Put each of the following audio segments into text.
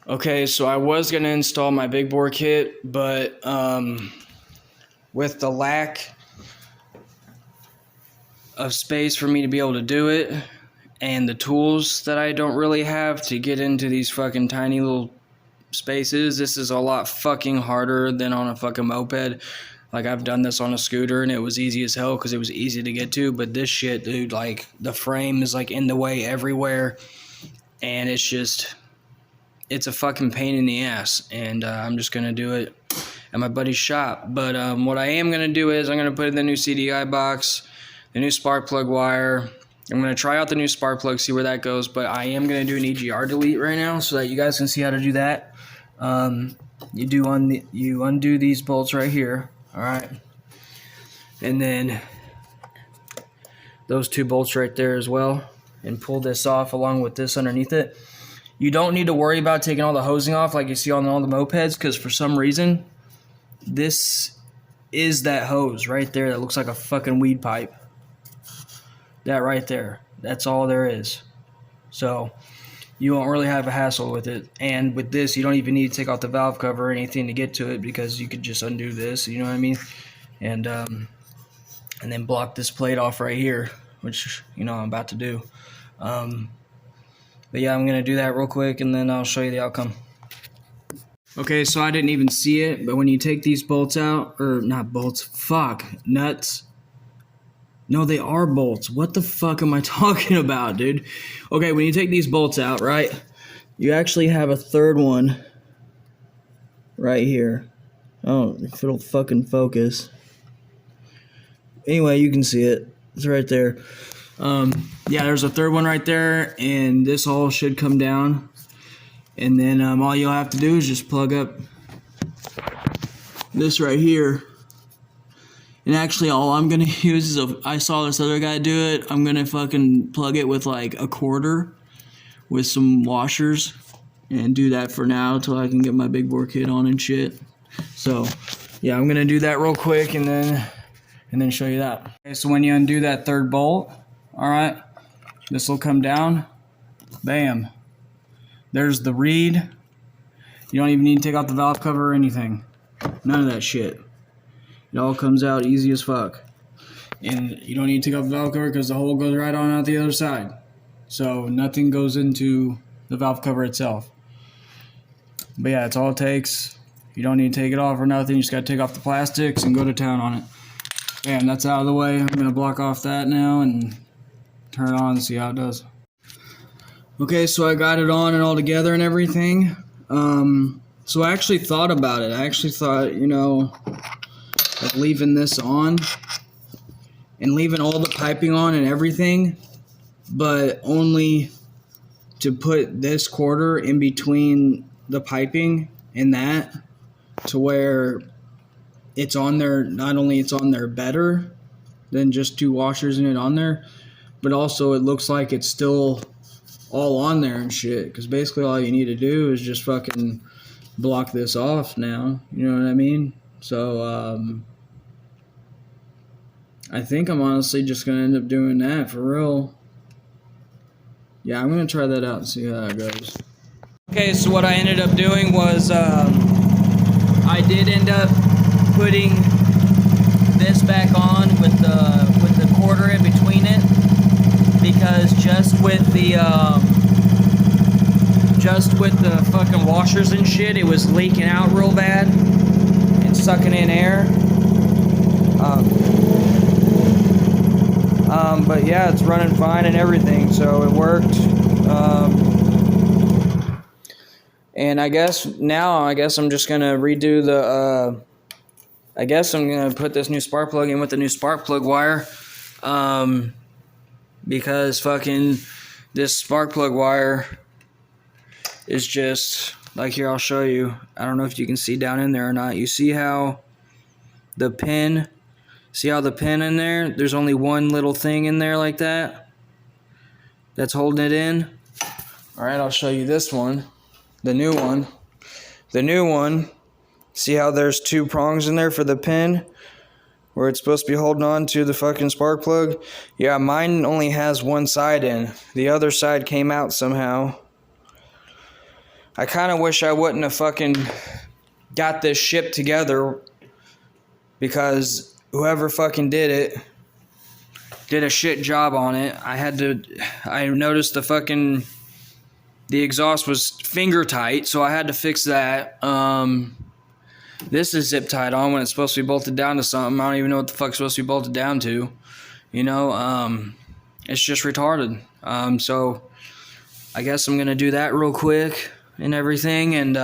Okay, so I was going to install my big bore kit, but with the lack of space for me to be able to do it and the tools that I don't really have to get into these fucking tiny little spaces, this is a lot fucking harder than on a fucking moped. Like, I've done this on a scooter and it was easy as hell because it was easy to get to, but this shit, dude, like, the frame is like in the way everywhere, and it's a fucking pain in the ass, and I'm just gonna do it at my buddy's shop. But what I am gonna do is I'm gonna put in the new CDI box, the new spark plug wire. I'm gonna try out the new spark plug, see where that goes, but I am gonna do an EGR delete right now so that you guys can see how to do that. You undo these bolts right here, all right, and then those two bolts right there as well, and pull this off along with this underneath it. You don't need to worry about taking all the hosing off like you see on all the mopeds, because for some reason, this is that hose right there that looks like a fucking weed pipe. That right there. That's all there is. So you won't really have a hassle with it. And with this, you don't even need to take off the valve cover or anything to get to it, because you could just undo this, you know what I mean? And then block this plate off right here, which, you know, I'm about to do. But yeah, I'm going to do that real quick, and then I'll show you the outcome. Okay, so I didn't even see it, but when you take these bolts out, or not bolts, nuts. No, they are bolts. What the fuck am I talking about, dude? Okay, when you take these bolts out, right, you actually have a third one right here. Oh, if it'll fucking focus. Anyway, you can see it. It's right there. Yeah, there's a third one right there, and this all should come down. And then all you'll have to do is just plug up this right here. And actually, all I'm going to use is, I saw this other guy do it. I'm going to fucking plug it with like a quarter with some washers and do that for now till I can get my big bore kit on and shit. So, yeah, I'm going to do that real quick and then show you that. Okay, so when you undo that third bolt, all right, this will come down. Bam. There's the reed. You don't even need to take off the valve cover or anything. None of that shit. It all comes out easy as fuck. And you don't need to take off the valve cover because the hole goes right on out the other side. So nothing goes into the valve cover itself. But yeah, that's all it takes. You don't need to take it off or nothing. You just got to take off the plastics and go to town on it. Bam, that's out of the way. I'm going to block off that now and turn it on and see how it does. Okay, so I got it on and all together and everything. So I actually thought about it. I actually thought, you know, of leaving this on and leaving all the piping on and everything, but only to put this quarter in between the piping and that, to where it's on there. Not only it's on there better than just two washers in it on there, but also it looks like it's still all on there and shit, because basically all you need to do is just fucking block this off now, you know what I mean? So I think I'm honestly just gonna end up doing that for real. Yeah, I'm gonna try that out and see how it goes. Okay, so what I ended up doing was I did end up putting this back on with the quarter in between it, because just with the fucking washers and shit, it was leaking out real bad and sucking in air. But yeah, it's running fine and everything, so it worked. And I guess I'm just gonna redo the. I guess I'm gonna put this new spark plug in with the new spark plug wire. Because fucking this spark plug wire is just, like, here, I'll show you. I don't know if you can see down in there or not. You see how the pin in there, there's only one little thing in there like that that's holding it in. All right, I'll show you this one, the new one. See how there's two prongs in there for the pin, where it's supposed to be holding on to the fucking spark plug? Yeah, mine only has one side in. The other side came out somehow. I kind of wish I wouldn't have fucking got this shipped together, because whoever fucking did it did a shit job on it. I noticed the exhaust was finger tight, so I had to fix that. This is zip tied on when it's supposed to be bolted down to something. I don't even know what the fuck's supposed to be bolted down to. It's just retarded. So I guess I'm gonna do that real quick and everything, and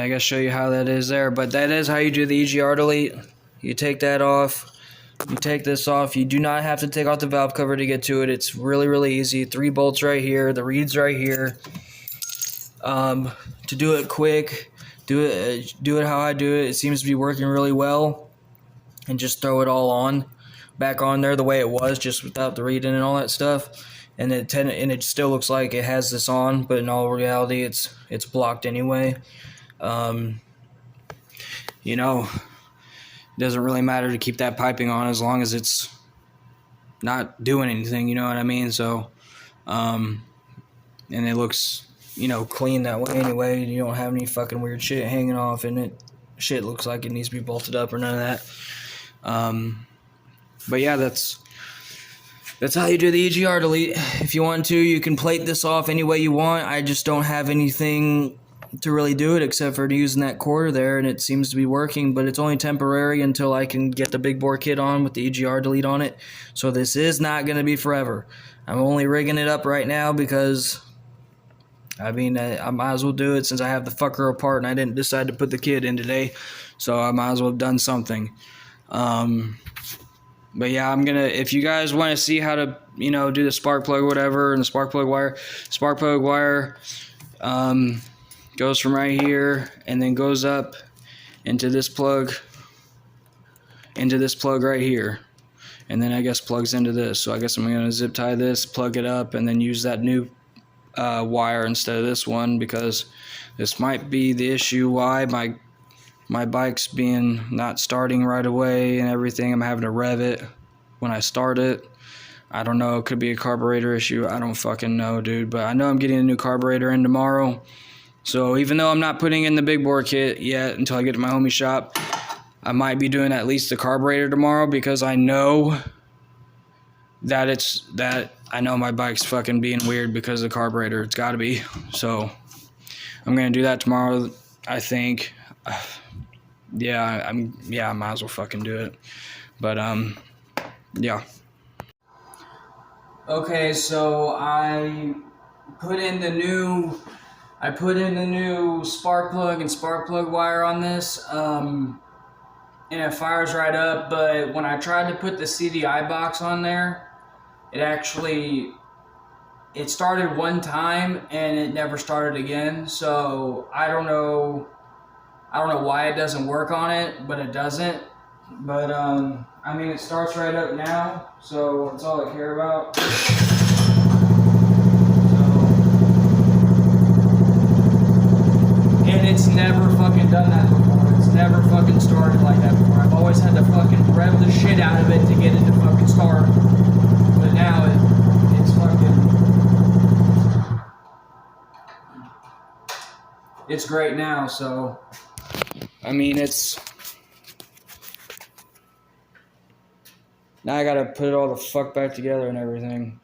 I guess show you how that is there. But that is how you do the EGR delete. You take that off. You take this off. You do not have to take off the valve cover to get to it. It's really, really easy. 3 bolts right here. The reeds right here. To do it quick, do it how I do it. It seems to be working really well. And just throw it all back on there the way it was, just without the reed in and all that stuff. And it still looks like it has this on, but in all reality, it's blocked anyway. It doesn't really matter to keep that piping on as long as it's not doing anything, you know what I mean? So, and it looks, clean that way anyway. You don't have any fucking weird shit hanging off in it. Shit looks like it needs to be bolted up or none of that. But yeah, that's how you do the EGR delete. If you want to, you can plate this off any way you want. I just don't have anything to really do it except for using that quarter there, and it seems to be working, but it's only temporary until I can get the big bore kit on with the EGR delete on it. So this is not going to be forever. I'm only rigging it up right now because I might as well do it since I have the fucker apart and I didn't decide to put the kit in today, so I might as well have done something. But yeah, if you guys want to see how to, do the spark plug or whatever, and the spark plug wire goes from right here and then goes up into this plug right here. And then I guess plugs into this. So I guess I'm going to zip tie this, plug it up, and then use that new wire instead of this one, because this might be the issue why my bike's being not starting right away and everything. I'm having to rev it when I start it. I don't know, it could be a carburetor issue. I don't fucking know, dude. But I know I'm getting a new carburetor in tomorrow. So even though I'm not putting in the big bore kit yet until I get to my homie shop, I might be doing at least the carburetor tomorrow, because I know I know my bike's fucking being weird because of the carburetor. It's got to be. So I'm going to do that tomorrow, I think. I might as well fucking do it. But yeah. Okay, so I put in the new spark plug and spark plug wire on this, and it fires right up. But when I tried to put the CDI box on there, it started one time and it never started again. So I don't know why it doesn't work on it, but it doesn't. But it starts right up now, so that's all I care about. And it's never fucking done that before. It's never fucking started like that before. I've always had to fucking rev the shit out of it to get it to fucking start. But now it's great now, so now I gotta put it all the fuck back together and everything.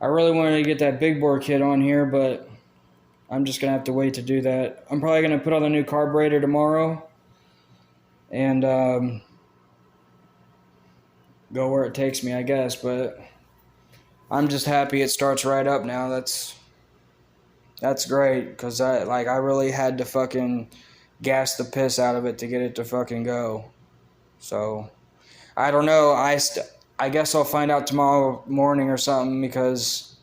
I really wanted to get that big bore kit on here, but I'm just gonna have to wait to do that. I'm probably gonna put on the new carburetor tomorrow and go where it takes me, I guess. But I'm just happy it starts right up now. That's great, because I really had to fucking gas the piss out of it to get it to fucking go. So I don't know. I guess I'll find out tomorrow morning or something, because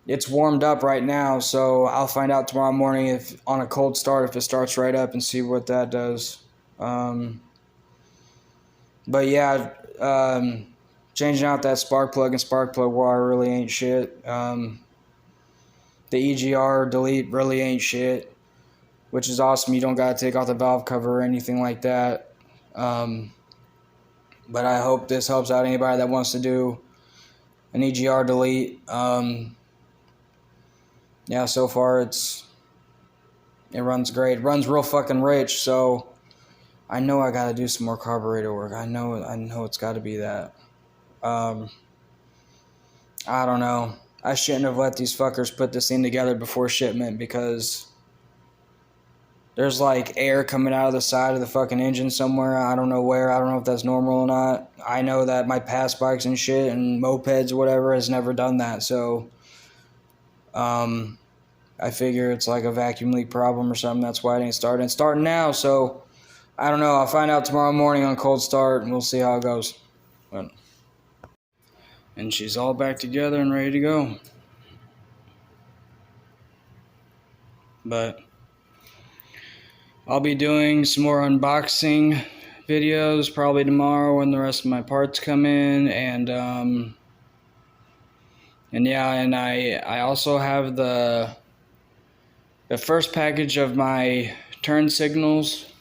it's warmed up right now. So I'll find out tomorrow morning if on a cold start if it starts right up, and see what that does. But yeah, changing out that spark plug and spark plug wire really ain't shit. The EGR delete really ain't shit, which is awesome. You don't gotta take off the valve cover or anything like that. But I hope this helps out anybody that wants to do an EGR delete. yeah, so far it runs great. It runs real fucking rich, so I know I gotta do some more carburetor work. I know it's gotta be that. I don't know. I shouldn't have let these fuckers put this thing together before shipment, because there's like air coming out of the side of the fucking engine somewhere. I don't know where. I don't know if that's normal or not. I know that my past bikes and shit and mopeds or whatever has never done that. So, I figure it's like a vacuum leak problem or something. That's why it ain't starting. It's starting now, so I don't know. I'll find out tomorrow morning on cold start, and we'll see how it goes. And she's all back together and ready to go. But I'll be doing some more unboxing videos probably tomorrow when the rest of my parts come in, and yeah, and I also have the first package of my turn signals,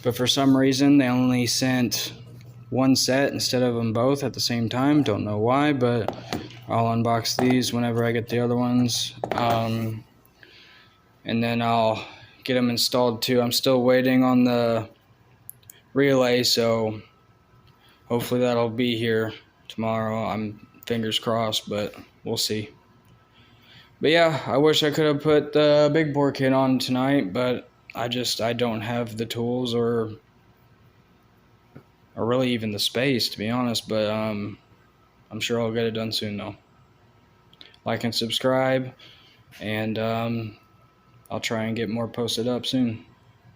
but for some reason they only sent one set instead of them both at the same time. Don't know why, but I'll unbox these whenever I get the other ones, and then I'll get them installed too. I'm still waiting on the relay, so hopefully that'll be here tomorrow. I'm fingers crossed, but we'll see. But yeah, I wish I could have put the big bore kit on tonight, but I don't have the tools or really even the space, to be honest. But I'm sure I'll get it done soon though. Like and subscribe, and I'll try and get more posted up soon.